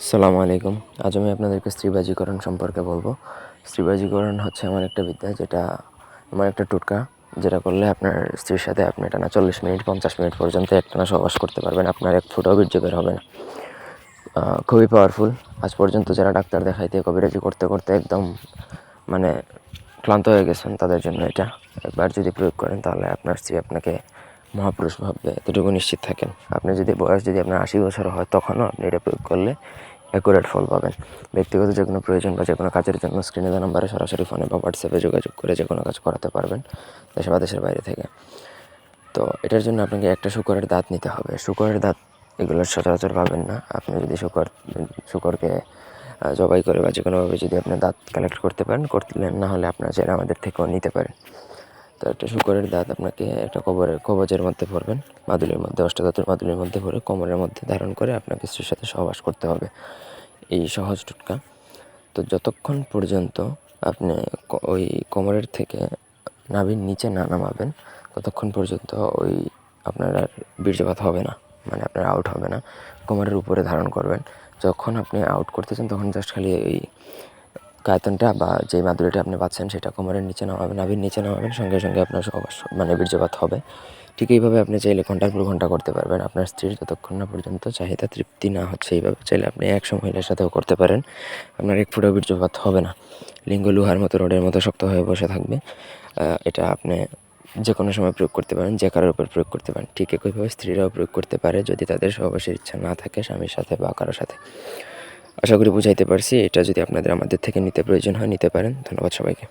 আসসালামু আলাইকুম। আজ আমি আপনাদেরকে স্ত্রীবাজিকরণ সম্পর্কে বলবো। স্ত্রীবাজিকরণ হচ্ছে এমন একটা বিদ্যা এমন একটা টোটকা যেটা করলে আপনার স্ত্রীর সাথে আপনি টানা 40 মিনিট 50 মিনিট পর্যন্ত একটানা সহবাস করতে পারবেন। আপনার এক ফোঁটাও বীর্য বের হবে না। খুবই পাওয়ারফুল। আজ পর্যন্ত যারা ডাক্তার দেখাইতে কবিরাজি করতে করতে একদম মানে ক্লান্ত হয়ে গেছেন, তাদের জন্য এটা একবার যদি প্রয়োগ করেন তাহলে আপনার স্ত্রী আপনাকে মহাপুরুষ ভাববে, এতটুকু নিশ্চিত থাকেন। আপনি যদি আপনার 80 বছর হয়, তখনও আপনি এটা প্রয়োগ করলে অ্যাকুরেট ফল পাবেন। ব্যক্তিগত যে কোনো প্রয়োজন বা যে কোনো কাজের জন্য স্ক্রিনে দেওয়া নাম্বারে সরাসরি ফোনে বা হোয়াটসঅ্যাপে যোগাযোগ করে যে কোনো কাজ করাতে পারবেন, দেশে বা দেশের বাইরে থেকে। তো এটার জন্য আপনাকে একটা শূকরের দাঁত নিতে হবে। শূকরের দাঁত এগুলো সচরাচর পাবেন না। আপনি যদি শূকরকে জবাই করে বা যে কোনোভাবে যদি আপনি দাঁত কালেক্ট করতে পারেন, করলেন, না হলে আপনার চাইলে আমাদের থেকেও নিতে পারেন। তো একটা শূকরের দাঁত আপনাকে একটা কবজের মধ্যে ভরবেন, মাদুলির মধ্যে, অষ্টধাতুর মাদুলির মধ্যে ভরে কোমরের মধ্যে ধারণ করে আপনাকে স্ত্রীর সাথে সহবাস করতে হবে। এই সহজ টোটকা। তো যতক্ষণ পর্যন্ত আপনি ওই কোমরের থেকে নাভির নিচে না নামাবেন, ততক্ষণ পর্যন্ত আপনার আর বীর্যপাত হবে না, মানে আপনার আউট হবে না। কোমরের উপরে ধারণ করবেন। যখন আপনি আউট করতেছেন তখন জাস্ট খালি ওই কায়তনটা বা যে মাদুরিটা আপনি পাচ্ছেন সেটা কোমরের নিচে নামাবেন, নাভির নিচে নামাবেন, সঙ্গে সঙ্গে আপনার সহবাস বীর্যপাত হবে। ঠিক এইভাবে আপনি চাইলে ঘন্টার পর ঘন্টা করতে পারবেন। আপনার স্ত্রীর যতক্ষণ না পর্যন্ত চাহিদা তৃপ্তি না হচ্ছে, এইভাবে চাইলে আপনি 100 মহিলার সাথেও করতে পারেন। আপনার এক ফোঁটাও বীর্যপাত হবে না। লিঙ্গ লোহার মতো, রডের মতো শক্ত হয়ে বসে থাকবে। এটা আপনি যে কোনো সময় প্রয়োগ করতে পারেন, যে কারোর উপর প্রয়োগ করতে পারেন। ঠিক একইভাবে স্ত্রীরাও প্রয়োগ করতে পারে যদি তাদের সহবাসের ইচ্ছা না থাকে স্বামীর সাথে বা কারোর সাথে। আশা করি বুঝাইতে পারছি। এটা যদি আপনাদের আমাদের থেকে নিতে প্রয়োজন হয়, নিতে পারেন। ধন্যবাদ সবাইকে।